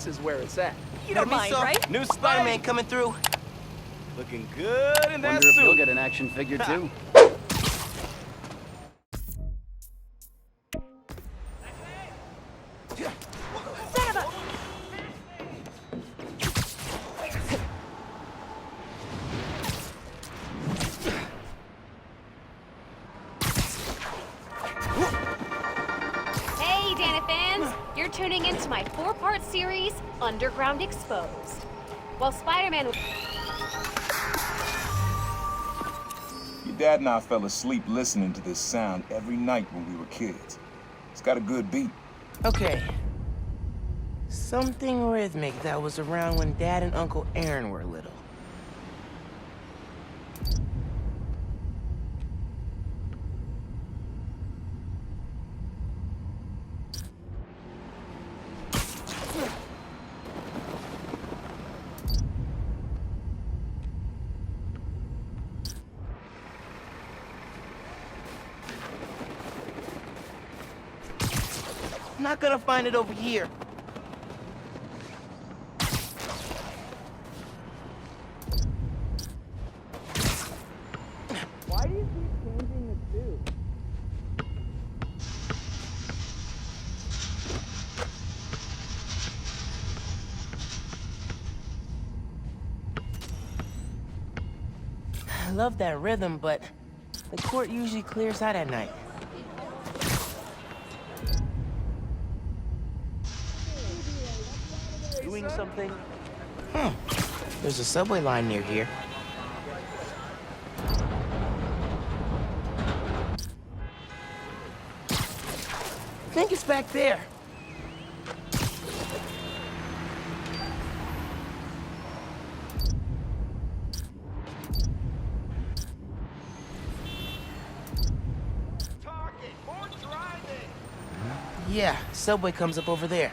X is where it's at. You don't mind, right? New Spider-Man coming through. Looking good in that Wonder if suit. you'll get an action figure too. Hey, Dana fans! You're tuning into my 4-part series, Underground Exposed. While Spider-Man... Your dad and I fell asleep listening to this sound every night when we were kids. It's got a good beat. Okay. Something rhythmic that was around when Dad and Uncle Aaron were little. I'm not gonna find it over here. Why do you keep changing the suit? I love that rhythm, but the court usually clears out at night. Doing something? There's a subway line near here. I think it's back there. Yeah, subway comes up over there.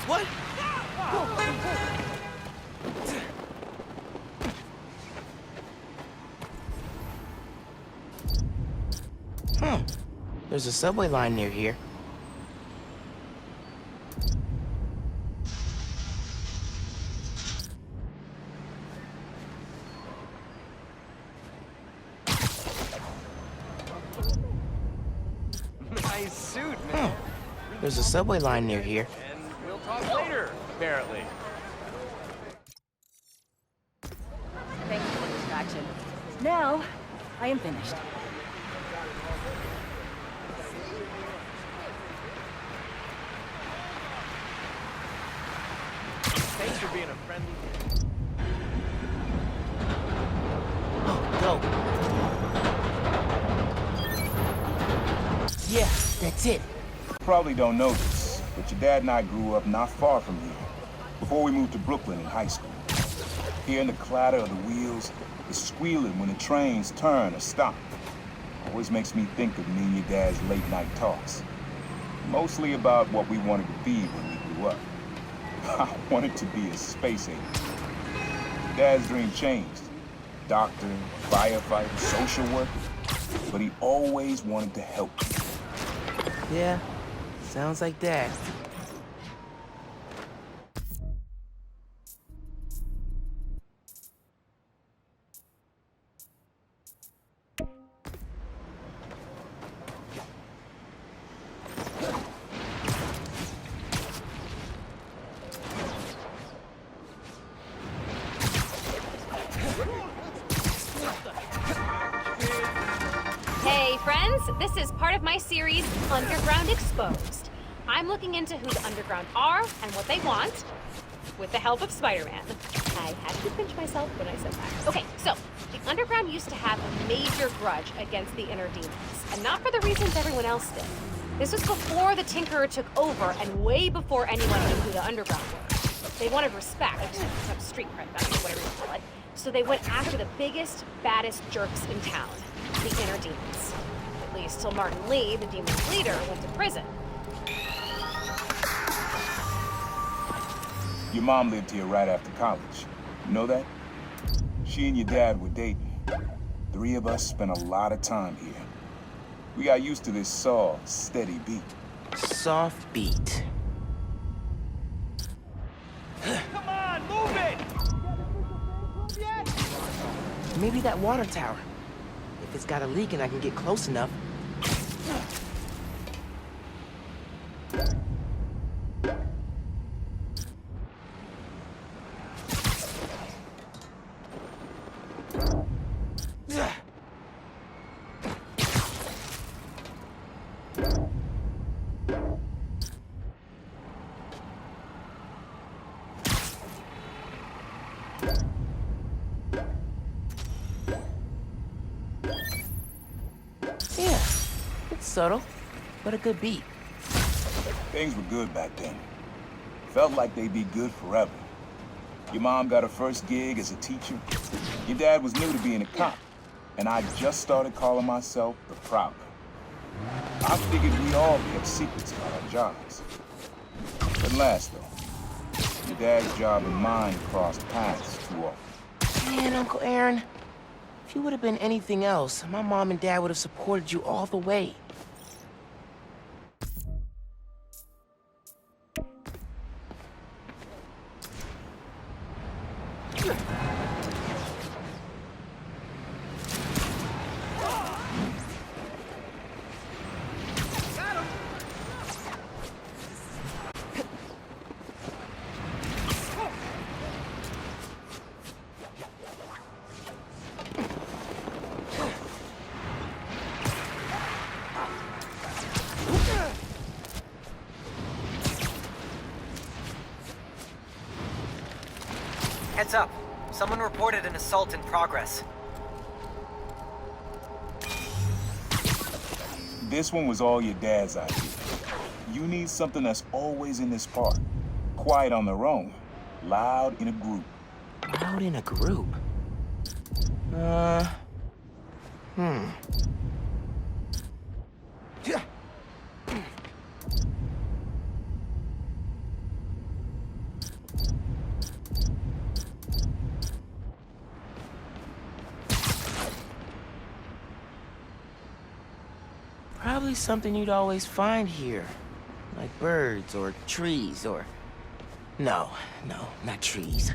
What? There's a subway line near here. Nice suit, man. There's a subway line near here. And we'll talk later, apparently. Thank you for the distraction. Now, I am finished. Thanks for being a friendly. Oh, dope. Yeah, that's it. Probably don't know this, but your dad and I grew up not far from here, before we moved to Brooklyn in high school. Hearing the clatter of the wheels, the squealing when the trains turn or stop, always makes me think of me and your dad's late-night talks. Mostly about what we wanted to be when we grew up. I wanted to be a space agent. Dad's dream changed. Doctor, firefighter, social worker. But he always wanted to help people. Yeah, sounds like Dad. Hey, friends, this is part of my series, Underground Exposed. I'm looking into who the Underground are and what they want, with the help of Spider-Man. I had to pinch myself when I said that. Okay, so, the Underground used to have a major grudge against the Inner Demons, and not for the reasons everyone else did. This was before the Tinkerer took over, and way before anyone knew who the Underground were. They wanted respect, some street cred value, whatever you call it, so they went after the biggest, baddest jerks in town, the Inner Demons. At least till Martin Lee, the Demon's leader, went to prison. Your mom lived here right after college. You know that? She and your dad were dating. 3 of us spent a lot of time here. We got used to this soft, steady beat. Soft beat. Come on, move it! Maybe that water tower. If it's got a leak and I can get close enough. Yeah, it's subtle, but a good beat. Things were good back then. Felt like they'd be good forever. Your mom got her first gig as a teacher. Your dad was new to being a cop. And I just started calling myself the Prowler. I figured we all kept secrets about our jobs. Didn't last, though. Your dad's job and mine crossed paths too often. Man, Uncle Aaron, if you would have been anything else, my mom and dad would have supported you all the way. Heads up. Someone reported an assault in progress. This one was all your dad's idea. You need something that's always in this park. Quiet on their own. Loud in a group. Loud in a group? Probably something you'd always find here. Like birds or trees or... No, not trees.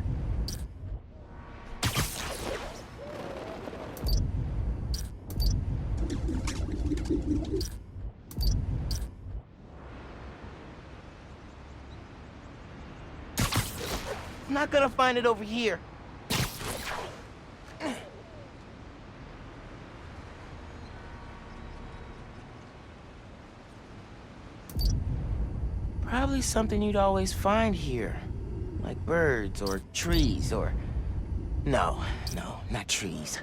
I'm not gonna find it over here. Probably something you'd always find here. Like birds or trees or... No, not trees.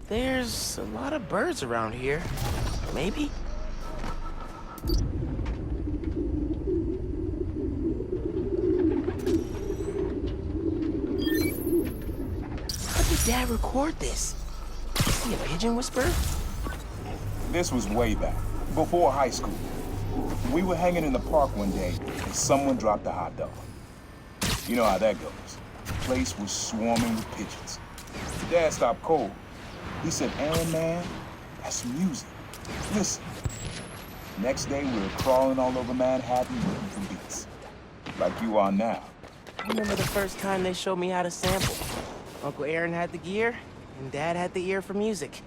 There's a lot of birds around here. Maybe? How did Dad record this? Is he a pigeon whisperer? This was way back, before high school. We were hanging in the park one day, and someone dropped a hot dog. You know how that goes. The place was swarming with pigeons. Dad stopped cold. He said, "Aaron, man, that's music. Listen." Next day, we were crawling all over Manhattan looking for beats. Like you are now. I remember the first time they showed me how to sample. Uncle Aaron had the gear, and Dad had the ear for music.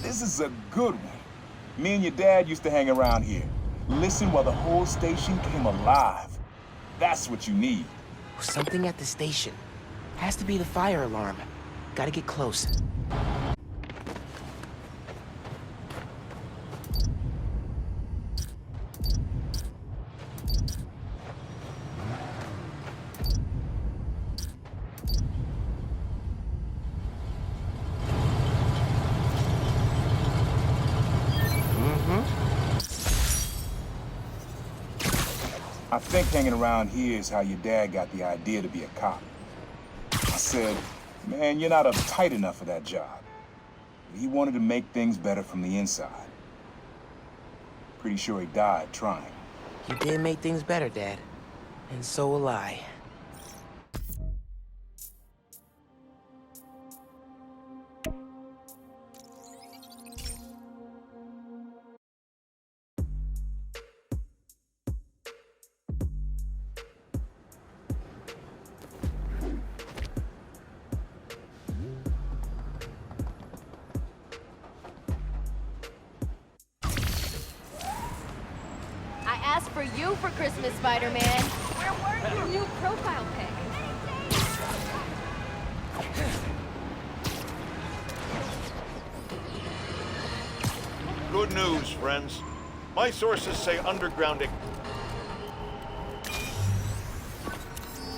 This is a good one. Me and your dad used to hang around here. Listen while the whole station came alive. That's what you need. Something at the station. Has to be the fire alarm. Gotta get close. I think hanging around here is how your dad got the idea to be a cop. I said, man, you're not uptight enough for that job. He wanted to make things better from the inside. Pretty sure he died trying. You did make things better, Dad. And so will I. I asked for you for Christmas, Spider-Man. Where were you? New profile pic. Good news, friends. My sources say underground...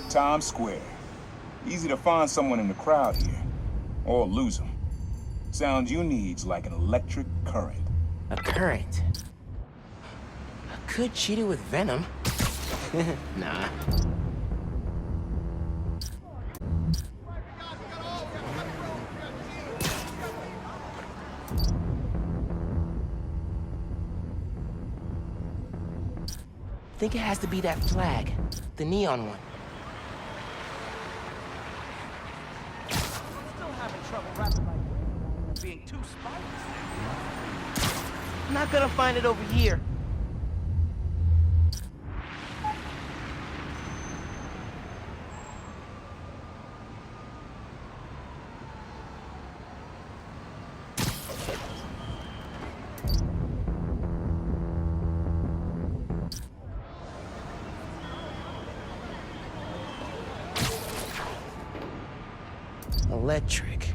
Times Square. Easy to find someone in the crowd here. Or lose them. Sound you need's like an electric current. A current? I could cheat it with venom. Nah. Think it has to be that flag, the neon one. Still having trouble wrapping my brain around being too spicy. I'm not gonna find it over here. Electric.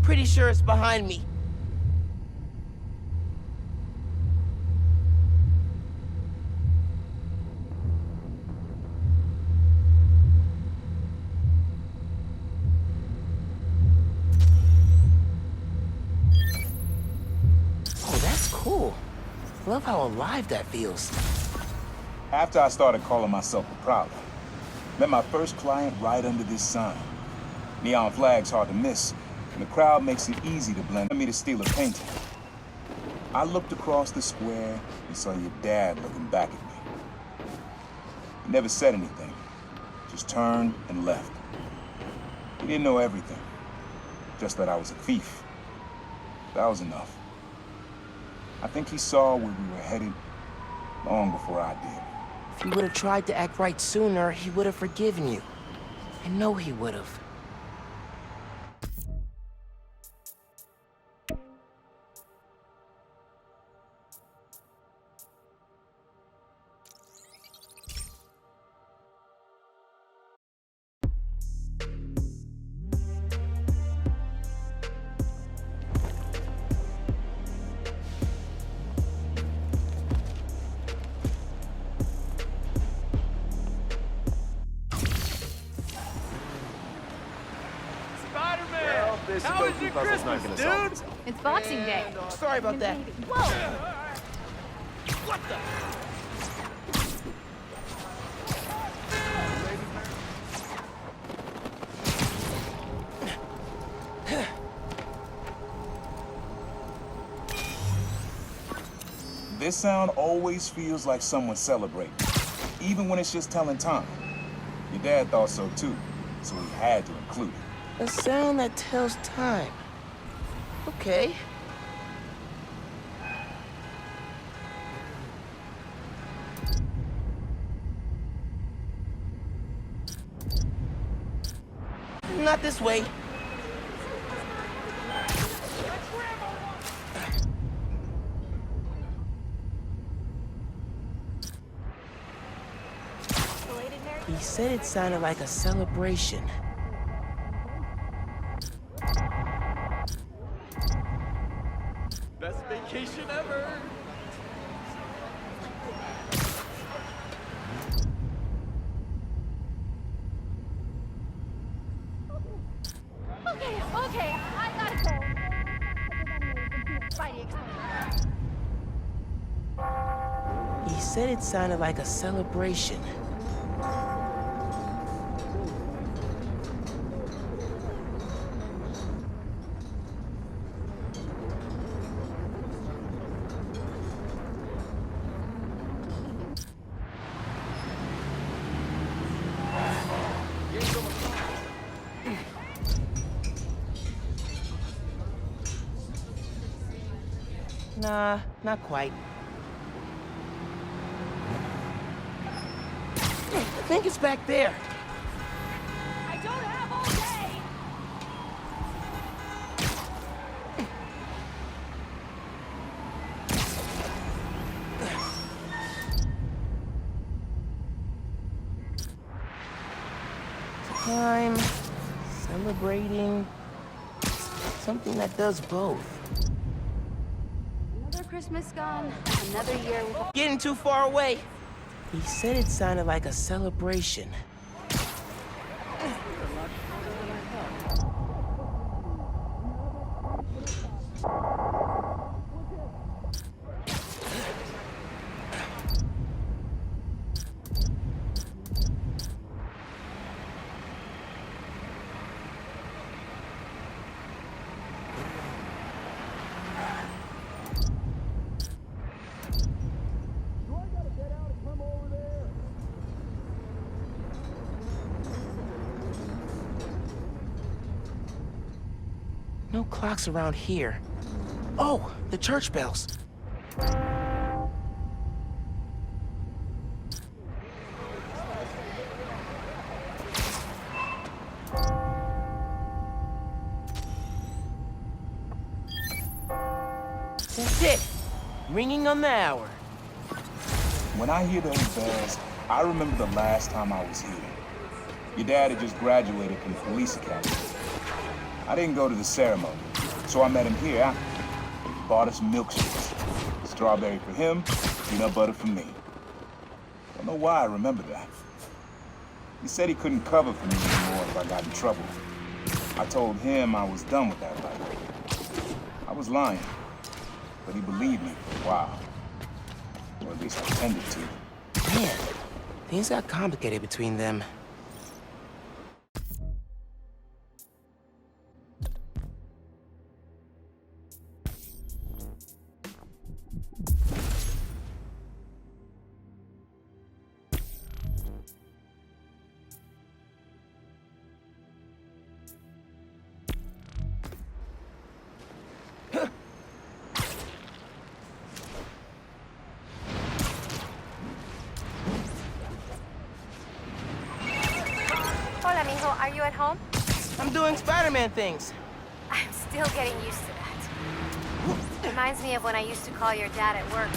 Pretty sure it's behind me. Cool. Love how alive that feels. After I started calling myself the Prowler, met my first client right under this sign. Neon flag's hard to miss, and the crowd makes it easy to blend me to steal a painting. I looked across the square and saw your dad looking back at me. He never said anything, just turned and left. He didn't know everything, just that I was a thief. That was enough. I think he saw where we were headed long before I did. If he would have tried to act right sooner, he would have forgiven you. I know he would have. How was your Christmas, dude? It's Boxing Day. Sorry about that. Whoa! What the? This sound always feels like someone celebrating, even when it's just telling time. Your dad thought so too, so he had to include it. A sound that tells time. Okay. Not this way. He said it sounded like a celebration. Best vacation ever. said it sounded like a celebration. Nah, not quite. I think it's back there. I don't have all day! Time, celebrating, something that does both. Another Christmas gone, another year with a... Getting too far away. He said it sounded like a celebration. No clocks around here. Oh, the church bells. That's it. Ringing on the hour. When I hear those bells, I remember the last time I was here. Your dad had just graduated from the police academy. I didn't go to the ceremony, so I met him here after. He bought us milkshakes. Strawberry for him, peanut butter for me. Don't know why I remember that. He said he couldn't cover for me anymore if I got in trouble. I told him I was done with that life. I was lying, but he believed me for a while. Or at least I tended to. Man, things got complicated between them. Hola, mijo. Are you at home? I'm doing Spider-Man things. I'm still getting used to that. Reminds me of when I used to call your dad at work.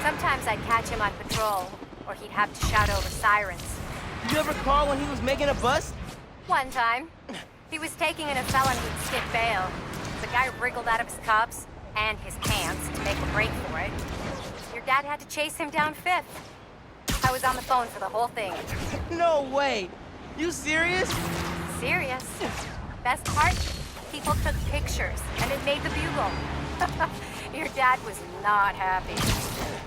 Sometimes I'd catch him on patrol, or he'd have to shout over sirens. You ever call when he was making a bust? One time, he was taking in a felon who'd skip bail. The guy wriggled out of his cuffs and his pants to make a break for it. Your dad had to chase him down Fifth. I was on the phone for the whole thing. No way. You serious? Serious. Best part? People took pictures, and it made the bugle. Your dad was not happy.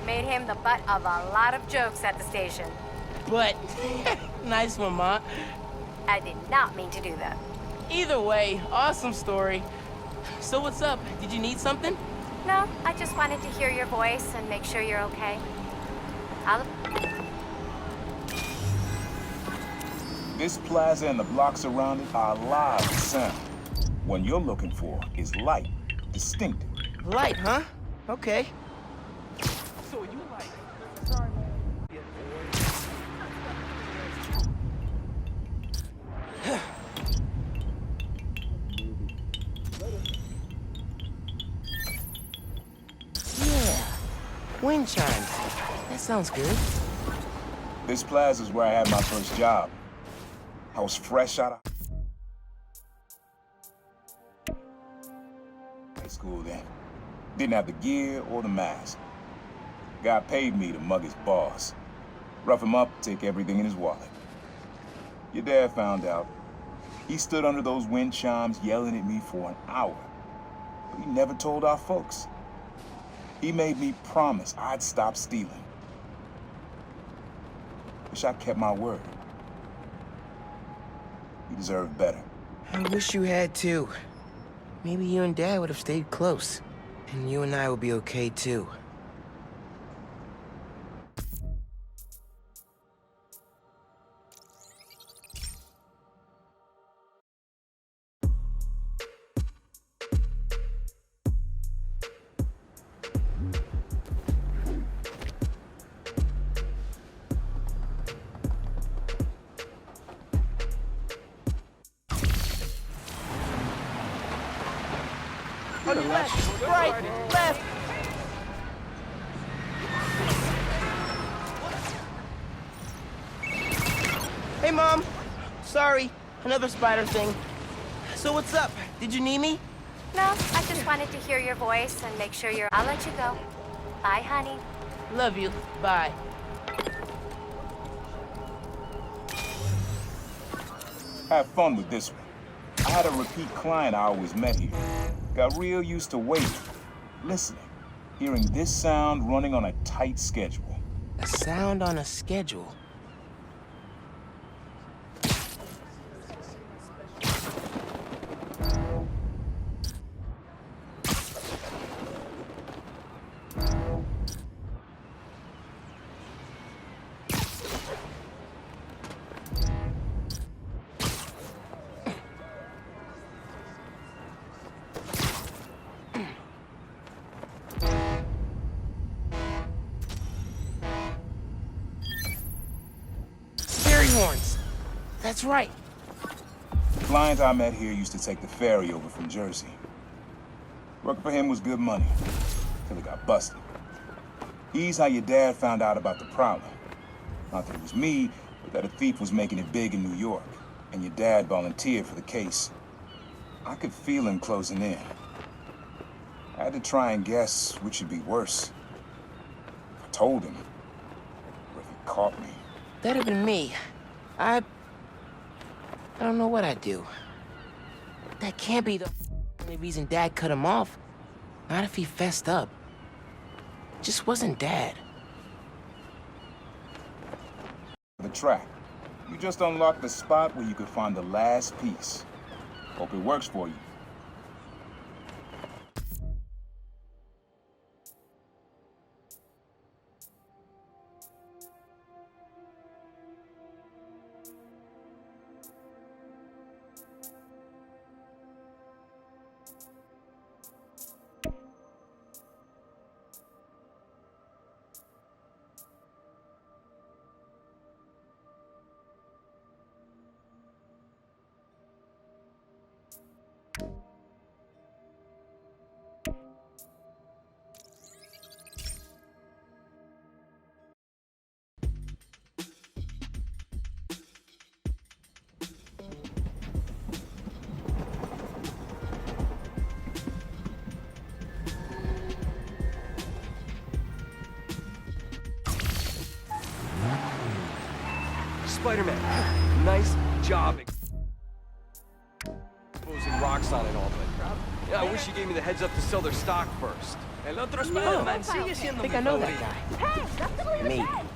Made him the butt of a lot of jokes at the station. But, nice one, Ma. I did not mean to do that. Either way, awesome story. So what's up? Did you need something? No, I just wanted to hear your voice and make sure you're okay. This plaza and the blocks around it are alive with sound. What you're looking for is light, distinct. Light, huh? Okay. So you like, sorry, man. Get Yeah. Wind chimes. That sounds good. This plaza is where I had my first job. I was fresh out of high school then. Didn't have the gear or the mask. Guy paid me to mug his boss. Rough him up, take everything in his wallet. Your dad found out. He stood under those wind chimes yelling at me for an hour. But he never told our folks. He made me promise I'd stop stealing. Wish I kept my word. You deserve better. I wish you had too. Maybe you and Dad would have stayed close. And you and I would be okay too. Left, right, left. Hey, Mom. Sorry, another spider thing. So what's up? Did you need me? No, I just wanted to hear your voice and make sure you're... I'll let you go. Bye, honey. Love you. Bye. Have fun with this one. I had a repeat client I always met here. Got real used to waiting, listening, hearing this sound running on a tight schedule. A sound on a schedule. Horns. That's right. The client I met here used to take the ferry over from Jersey. Working for him was good money, till he got busted. He's how your dad found out about the Prowler. Not that it was me, but that a thief was making it big in New York, and your dad volunteered for the case. I could feel him closing in. I had to try and guess which would be worse. If I told him, or if he caught me. That'd have been me. I don't know what I'd do. That can't be the only reason Dad cut him off. Not if he fessed up. Just wasn't Dad. The track. You just unlocked the spot where you could find the last piece. Hope it works for you. Spider-Man, nice job exposing Roxxon and all, but yeah, I wish you gave me the heads up to sell their stock first. El otro Spider-Man sigue siendo I think I know that guy. Hey, that's the way to Me. head.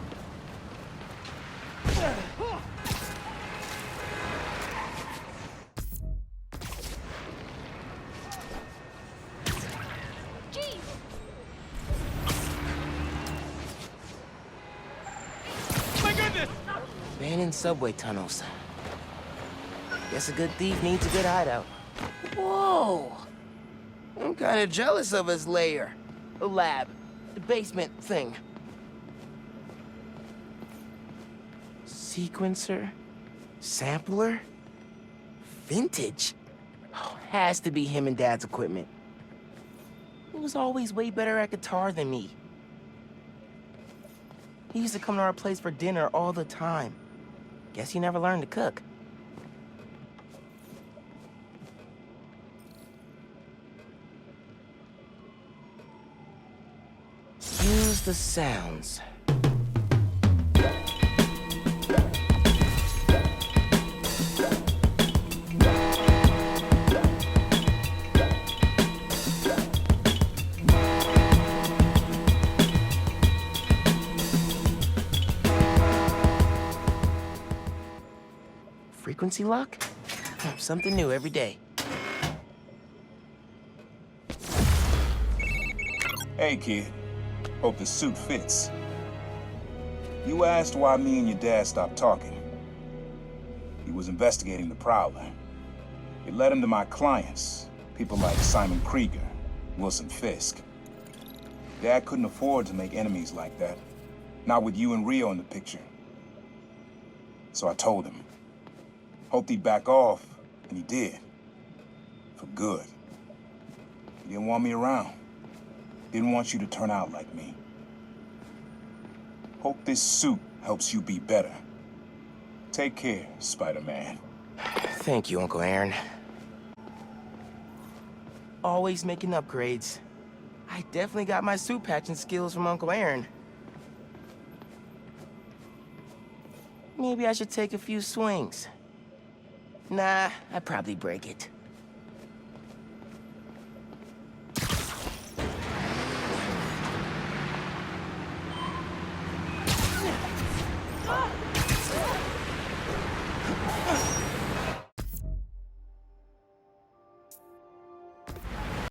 Abandoned subway tunnels. Guess a good thief needs a good hideout. Whoa! I'm kinda jealous of his lair. The lab. The basement thing. Sequencer? Sampler? Vintage? Oh, has to be him and Dad's equipment. He was always way better at guitar than me. He used to come to our place for dinner all the time. Guess he never learned to cook. Use the sounds. Frequency lock? Something new every day. Hey, kid. Hope the suit fits. You asked why me and your dad stopped talking. He was investigating the Prowler. It led him to my clients, people like Simon Krieger, Wilson Fisk. Dad couldn't afford to make enemies like that. Not with you and Rio in the picture. So I told him. Hoped he'd back off, and he did. For good. He didn't want me around. Didn't want you to turn out like me. Hope this suit helps you be better. Take care, Spider-Man. Thank you, Uncle Aaron. Always making upgrades. I definitely got my suit patching skills from Uncle Aaron. Maybe I should take a few swings. Nah, I'd probably break it.